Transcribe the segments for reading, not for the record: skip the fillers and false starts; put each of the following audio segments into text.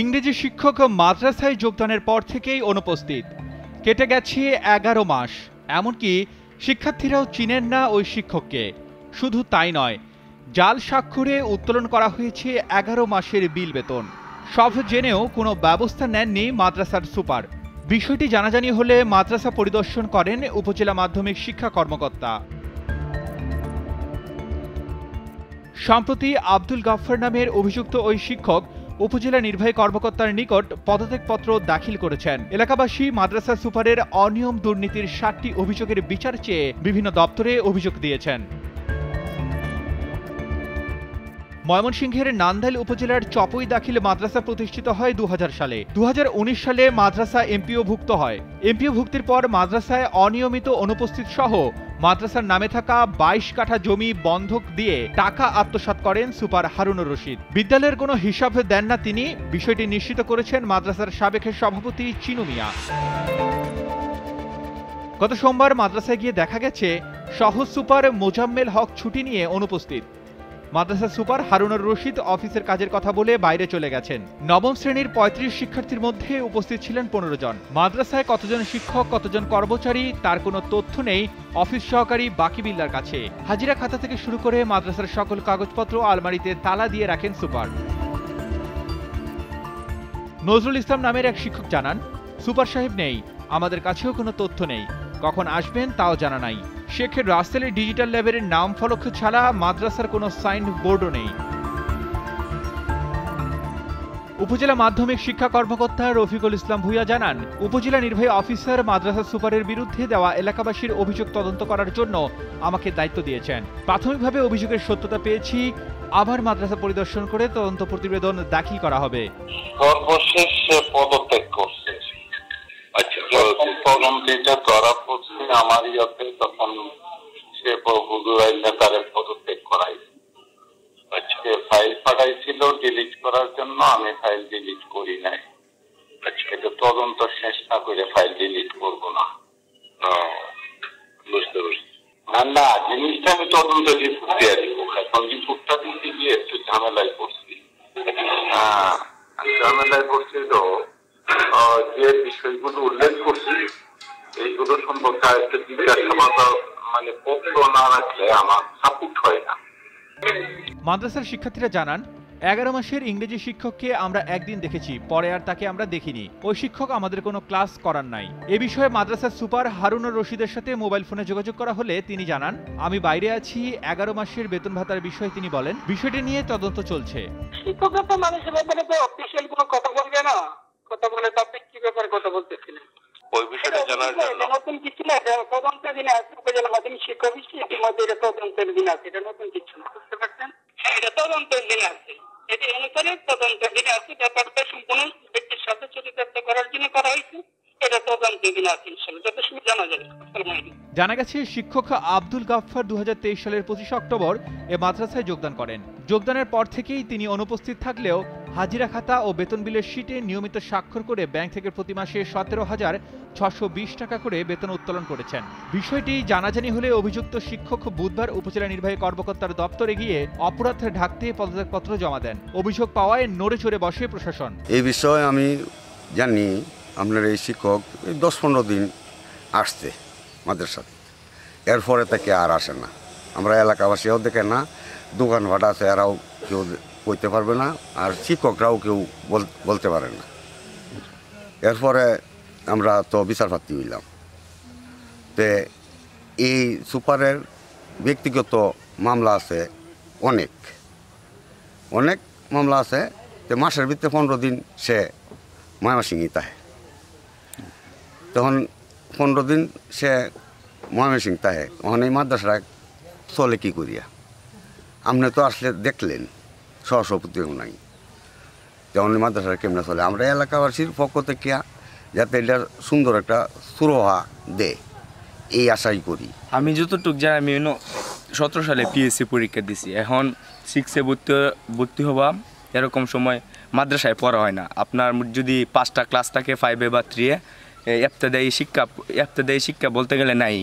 ইংরেজি শিক্ষক মাদ্রাসায় যোগদানের পর থেকেই অনুপস্থিত। কেটে গেছে 11 মাস। এমনকি শিক্ষার্থীরাও চিনেন না ওই শিক্ষককে। শুধু তাই নয়, জাল স্বাক্ষরে উত্তোলন করা হয়েছে 11 মাসের বিল বেতন। সব জেনেও কোনো ব্যবস্থা নেননি মাদ্রাসার সুপার। বিষয়টি জানাজানি হলে মাদ্রাসা পরিদর্শন করেন উপজেলা মাধ্যমিক শিক্ষা কর্মকর্তা। সম্প্রতি আব্দুল গাফফার নামের অভিযুক্ত ওই শিক্ষক উপজেলা নির্বাহী কর্মকর্তার নিকট পদত্যাগপত্র দাখিল করেছেন। এলাকাবাসী মাদ্রাসা সুপারের অনিয়ম দুর্নীতির 7টি অভিযোগের বিচার চেয়ে বিভিন্ন দপ্তরে অভিযোগ দিয়েছেন। ময়মনসিংহের নান্দাইল উপজেলার চপই দাখিল মাদ্রাসা প্রতিষ্ঠিত হয় 2000 সালে। 2019 সালে মাদ্রাসা এমপিওভুক্ত হয়। এমপিওভুক্তির পর মাদ্রাসায় অনিয়মিত অনুপস্থিত সহ মাদ্রাসার নামে থাকা 22 কাঠা জমি বন্ধক দিয়ে টাকা আত্মসাৎ করেন সুপার হারুনুর রশিদ। বিদ্যালয়ের কোনো হিসাব দেন না তিনি। বিষয়টি নিশ্চিত করেছেন মাদ্রাসার সাবেক সভাপতি চিনু মিয়া। গত সোমবার মাদ্রাসায় গিয়ে দেখা গেছে সহ সুপার মোজাম্মেল হক ছুটি নিয়ে অনুপস্থিত। মাদ্রাসা সুপার হারুনুর রশিদ অফিসের কাজের কথা বলে বাইরে চলে গেছেন। নবম শ্রেণীর 35 শিক্ষার্থীর মধ্যে উপস্থিত ছিলেন 15 জন। মাদ্রাসায় কতজন শিক্ষক, কতজন কর্মচারী তার কোনো তথ্য নেই অফিস সহকারী বাকি বিল্লার কাছে। হাজিরা খাতা থেকে শুরু করে মাদ্রাসার সকল কাগজপত্র আলমারিতে তালা দিয়ে রাখেন সুপার। নজরুল ইসলাম নামের এক শিক্ষক জানান, সুপার সাহেব নেই, আমাদের কাছেও কোনো তথ্য নেই, কখন আসবেন তাও জানা নাই। শেখ রাসেলের ডিজিটাল ল্যাবের নাম ফলক ছাড়া মাদ্রাসার কোনো সাইন বোর্ডও নেই। উপজেলা মাধ্যমিক শিক্ষা কর্মকর্তা রফিকুল ইসলাম ভূঁইয়া জানান, উপজেলা নির্বাহী অফিসার মাদ্রাসা সুপারের বিরুদ্ধে দেওয়া এলাকাবাসীর অভিযোগ তদন্ত করার জন্য আমাকে দায়িত্ব দিয়েছেন। প্রাথমিকভাবে অভিযোগের সত্যতা পেয়েছি, আবার মাদ্রাসা পরিদর্শন করে তদন্ত প্রতিবেদন দাখিল করা হবে। সর্বশেষ পদত্যাগ করছে। আচ্ছা, তদন্তটা ধরা পড়ছে আমার ইয়াতে, তখন সে হুজুর আইলে তারে পদত্যাগ করাই। আচ্ছা, ফাইল পাঠাইছিল ডিলিট করার জন্য, আমি ফাইল ডিলিট করি নাই। আচ্ছা, এটা তদন্ত শেষ না করে ফাইল ডিলিট করবো না। বুঝতে পারছি। না, জিনিসটা আমি তদন্ত রিপোর্ট দিয়ে দিব। এখন রিপোর্টটা দিতে গিয়ে একটু ঝামেলায় পড়ছি। ঝামেলায় পড়ছি তো যে বিষয়গুলো উল্লেখ করছি এইগুলো সম্পর্কে একটা জিজ্ঞাসাবাদ মানে পক্ষ না রাখলে আমার সাপোর্ট হয় না। মাদ্রাসার শিক্ষার্থীরা জানান, 11 মাসের ইংরেজি শিক্ষককে আমরা একদিন দেখেছি, পরে আর তাকে আমরা দেখিনি। ওই শিক্ষক আমাদের কোনো ক্লাস করার নাই। এ বিষয়ে মাদ্রাসার সুপার হারুনুর রশিদের সাথে মোবাইল ফোনে যোগাযোগ করা হলে তিনি জানান, আমি বাইরে আছি। 11 মাসের বেতন ভাতার বিষয়ে তিনি বলেন, বিষয়টি নিয়ে তদন্ত চলছে। শিক্ষকরা তো মানুষের ব্যাপারে তো অফিসিয়াল কোনো কথা বলবে না, কথা বলে তো আপনি কি ব্যাপারে কথা বলতেছিলেন ওই বিষয়টা জানার জন্য নতুন কিছু না, তদন্তের দিনে আছে উপজেলা মাধ্যমিক শিক্ষা অফিসে ইতিমধ্যে এটা তদন্তের দিন আছে, এটা নতুন কিছু না, বুঝতে পারছেন? এটা তদন্তের দিনে আছে, এটি অনুসারে তদন্তের দিনে আছে। ব্যাপারটা সম্পূর্ণ ব্যক্তির সাথে চরিতার্থ করার জন্য করা হয়েছে। এটা তদন্তের দিনে আছে ইনশাআল্লাহ, যত সময় জানা যাবে। জানা গেছে শিক্ষক আব্দুল গাফফার 2023 সালের 25 অক্টোবর এ মাদ্রাসায় যোগদান করেন। যোগদানের পর থেকেই তিনি অনুপস্থিত থাকলেও হাজিরা খাতা ও বেতন বিলের শীটে নিয়মিত স্বাক্ষর করে ব্যাংক থেকে প্রতি মাসে 17,620 টাকা করে বেতন উত্তোলন করেছেন। বিষয়টি জানাজানি হলে অভিযুক্ত শিক্ষক বুধবার উপজেলা নির্বাহী কর্মকর্তার দপ্তরে গিয়ে অপরাধ ঢাকতে পদত্যাগপত্র জমা দেন। অভিযোগ পাওয়ায় নড়ে চড়ে বসে প্রশাসন। এই বিষয়ে আমি জানি আপনার এই শিক্ষক 10-15 দিন আসছে মাদ্রাসাতে, এরপরে তাকে আর আসে না। আমরা এলাকাবাসীও দেখে না, দোকানপাট আছে এরাও কেউ কইতে পারবে না, আর শিক্ষকরাও কেউ বলতে পারে না। এরপরে আমরা তো বিচারপ্রার্থী হইলাম। তে এই সুপারের ব্যক্তিগত মামলা আছে, অনেক মামলা আছে। তো মাসের ভিতরে 15 দিন সে ময়মনসিংহে থাকে। তখন 15 দিন সে ময়মনসিংহে থাকে, তখন এই মাদ্রাসাটা চলে কী করিয়া? আপনি তো আসলে দেখলেন সহসভাপতিও নাই, তেমন মাদ্রাসাটা কেমনে চলে? আমরা এলাকাবাসীর পক্ষ থেকে যাতে এটা সুন্দর একটা সুরহা দেয় এই আশাই করি। আমি যতটুকু জানি, আমি 17 সালে পিএসসি পরীক্ষা দিছি। এখন 6-এ ভর্তি হবা, এরকম সময় মাদ্রাসায় পড়া হয় না। আপনার যদি 5টা ক্লাস থাকে 5-এ বা 3-এ, ইবতেদায়ী শিক্ষা বলতে গেলে নাই।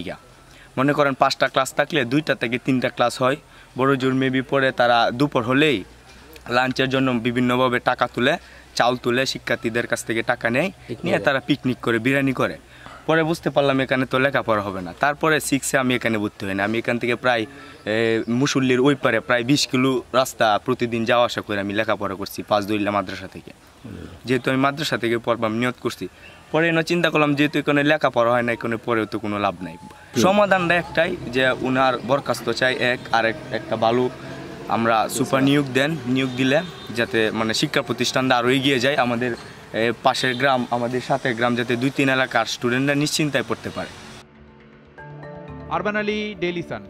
মনে করেন 5টা ক্লাস থাকলে 2টা থেকে 3টা ক্লাস হয়। বড় জোর মেবি পরে তারা দুপুর হলেই লাঞ্চের জন্য বিভিন্নভাবে টাকা তুলে, চাউল তুলে শিক্ষার্থীদের কাছ থেকে টাকা নেয়, নিয়ে তারা পিকনিক করে, বিরিয়ানি করে। পরে বুঝতে পারলাম এখানে তো লেখাপড়া হবে না। তারপরে 6-এ আমি এখানে ভর্তি হই না। আমি এখান থেকে প্রায় মুসল্লির ওই পারে প্রায় 20 কিলো রাস্তা প্রতিদিন যাওয়া আসা করে আমি লেখাপড়া করছি 5 মাদ্রাসা থেকে। যেহেতু আমি মাদ্রাসা থেকে পড়বাম নিয়ত করছি, পরে চিন্তা করলাম যেহেতু এখানে লেখাপড়া হয় না, এখানে পরেও তো কোনো লাভ নাই। সমাধানটা একটাই যে উনার বরখাস্ত চাই, একটা ভালো আমরা সুপার নিয়োগ দেন, নিয়োগ দিলে যাতে মানে শিক্ষা প্রতিষ্ঠানটা আরও এগিয়ে যায়, আমাদের পাশের গ্রাম, আমাদের সাথের গ্রাম যাতে 2-3 এলাকার স্টুডেন্টরা নিশ্চিন্তায় পড়তে পারে। Urban Ali, Daily Sun.